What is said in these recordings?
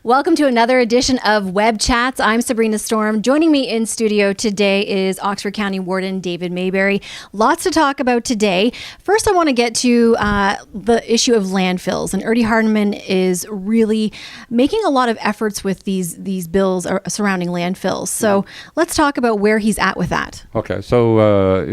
Welcome to another edition of Web Chats. I'm Sabrina Storm. Joining me in studio today is Oxford County Warden David Mayberry. Lots to talk about today. First, I want to get to the issue of landfills. And Ernie Hardeman is really making a lot of efforts with these bills surrounding landfills. So let's talk about where he's at with that. Okay, so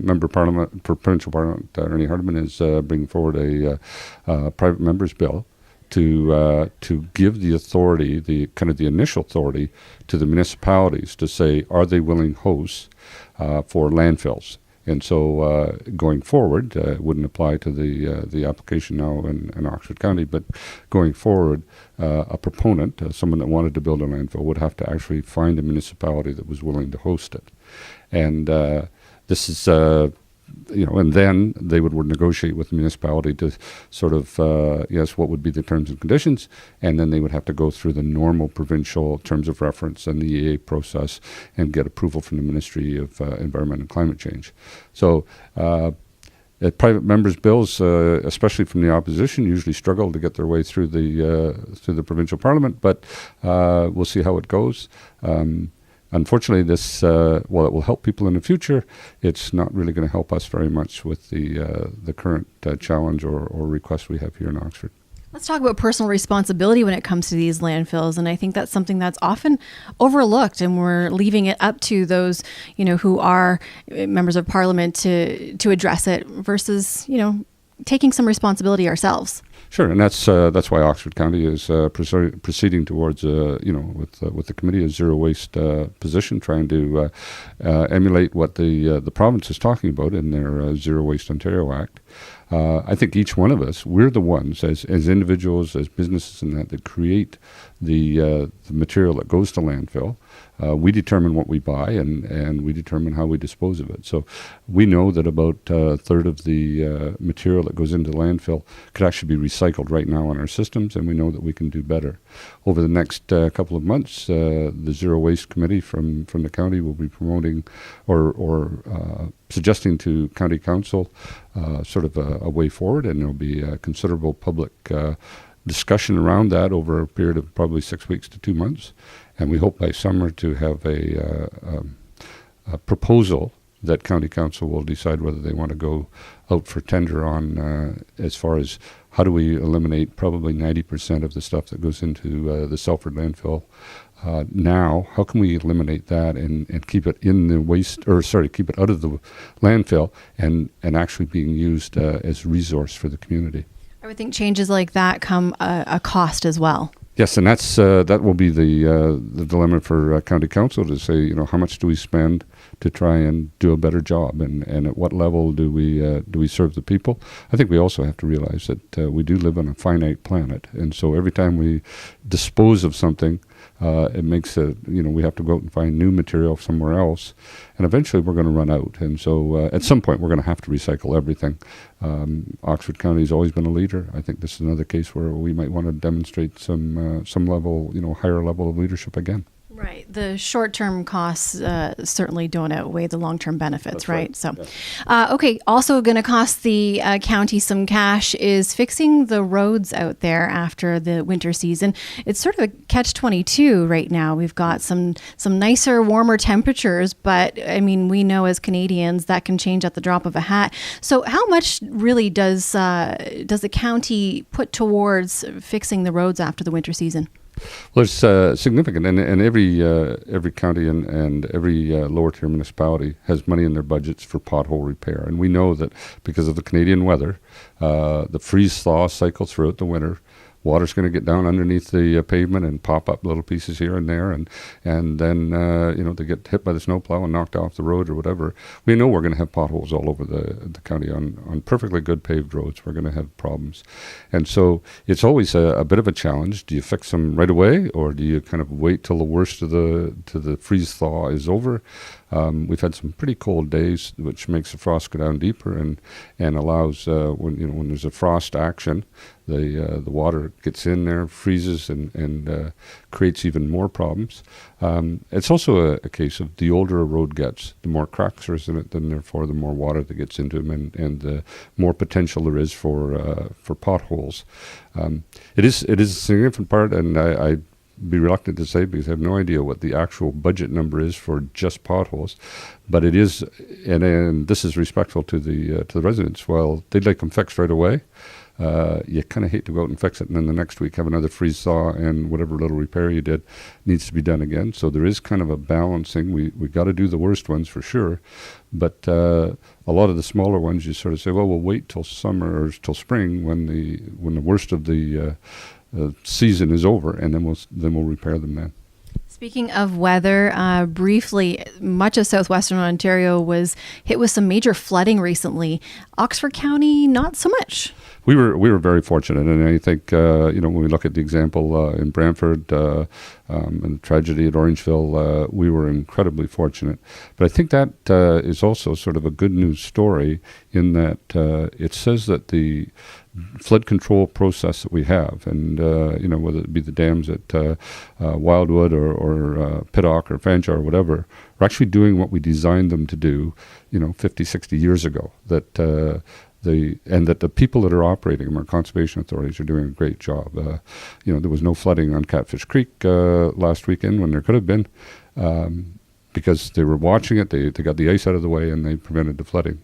Member of Parliament for Provincial Parliament Ernie Hardeman is bringing forward a private member's bill to give the authority, the initial authority, to the municipalities to say, are they willing hosts for landfills? And so going forward, it wouldn't apply to the application now in Oxford County, but going forward, a proponent, someone that wanted to build a landfill, would have to actually find a municipality that was willing to host it. And this is... and then they would negotiate with the municipality to sort of, what would be the terms and conditions, and then they would have to go through the normal provincial terms of reference and the EA process and get approval from the Ministry of Environment and Climate Change. So private members' bills, especially from the opposition, usually struggle to get their way through the provincial parliament, but we'll see how it goes. Unfortunately, this, while it will help people in the future, it's not really going to help us very much with the current challenge or request we have here in Oxford. Let's talk about personal responsibility when it comes to these landfills. And I think that's something that's often overlooked, and we're leaving it up to those, who are members of parliament to address it versus, taking some responsibility ourselves. Sure, and that's why Oxford County is proceeding towards, with the committee, a zero waste position, trying to emulate what the province is talking about in their Zero Waste Ontario Act. I think each one of us, we're the ones as individuals, as businesses, that create the material that goes to landfill. We determine what we buy, and we determine how we dispose of it. So we know that about a third of the material that goes into landfill could actually be recycled right now in our systems, and we know that we can do better. Over the next couple of months, the Zero Waste Committee from the county will be promoting or suggesting to County Council sort of a way forward, and there will be a considerable public discussion around that over a period of probably 6 weeks to 2 months. And we hope by summer to have a proposal that County Council will decide whether they want to go out for tender on as far as how do we eliminate probably 90% of the stuff that goes into the Selford landfill now. How can we eliminate that and keep it in the keep it out of the landfill and actually being used as a resource for the community? I would think changes like that come a cost as well. Yes, and that will be the dilemma for County Council to say, how much do we spend to try and do a better job, and at what level do we serve the people? I think we also have to realize that we do live on a finite planet, and so every time we dispose of something, it makes it, we have to go out and find new material somewhere else, and eventually we're going to run out. And so at some point we're going to have to recycle everything. Oxford County has always been a leader. I think this is another case where we might want to demonstrate some level, higher level of leadership again. Right. The short-term costs certainly don't outweigh the long-term benefits, That's right? So, yeah. Okay, also going to cost the county some cash is fixing the roads out there after the winter season. It's sort of a catch-22 right now. We've got some nicer, warmer temperatures, but I mean, we know as Canadians that can change at the drop of a hat. So how much really does the county put towards fixing the roads after the winter season? Well, it's significant, and every county and every lower tier municipality has money in their budgets for pothole repair. And we know that because of the Canadian weather, the freeze-thaw cycle throughout the winter, water's going to get down underneath the pavement and pop up little pieces here and there, and then they get hit by the snowplow and knocked off the road or whatever. We know we're going to have potholes all over the county on perfectly good paved roads. We're going to have problems, and so it's always a bit of a challenge. Do you fix them right away, or do you kind of wait till the worst of the freeze thaw is over? We've had some pretty cold days, which makes the frost go down deeper and allows when there's a frost action, the water gets in there, freezes, and creates even more problems. It's also a case of the older a road gets, the more cracks there is in it, then therefore the more water that gets into them, and the more potential there is for potholes. It is a significant part, and I'd be reluctant to say because I have no idea what the actual budget number is for just potholes, but it is, and this is respectful to the residents. While they'd like them fixed right away, you kind of hate to go out and fix it, and then the next week have another freeze thaw, and whatever little repair you did needs to be done again. So there is kind of a balancing. We got to do the worst ones for sure, but a lot of the smaller ones you sort of say, well, we'll wait till summer or till spring when the worst of the season is over, and then we'll repair them then. Speaking of weather, briefly, much of southwestern Ontario was hit with some major flooding recently. Oxford County, not so much. We were very fortunate, and I think when we look at the example in Brantford and the tragedy at Orangeville, we were incredibly fortunate. But I think that is also sort of a good news story in that it says that the flood control process that we have, and whether it be the dams at Wildwood or Pittock or Fanjar or whatever, are actually doing what we designed them to do, 50, 60 years ago. That the people that are operating them, our conservation authorities, are doing a great job. There was no flooding on Catfish Creek last weekend when there could have been, because they were watching it. They got the ice out of the way and they prevented the flooding.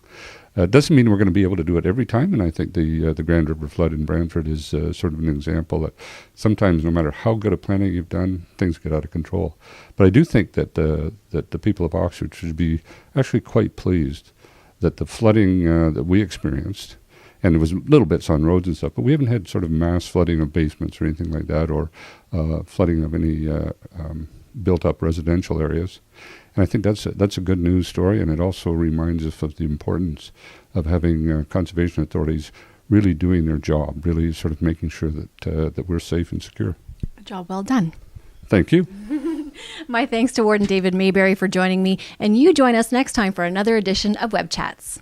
It doesn't mean we're going to be able to do it every time, and I think the Grand River flood in Brantford is sort of an example that sometimes, no matter how good a planning you've done, things get out of control. But I do think that the people of Oxford should be actually quite pleased that the flooding that we experienced, and there was little bits on roads and stuff, but we haven't had sort of mass flooding of basements or anything like that, or flooding of any built-up residential areas. And I think that's a good news story, and it also reminds us of the importance of having conservation authorities really doing their job, really sort of making sure that we're safe and secure. A job well done. Thank you. My thanks to Warden David Mayberry for joining me, and you join us next time for another edition of Web Chats.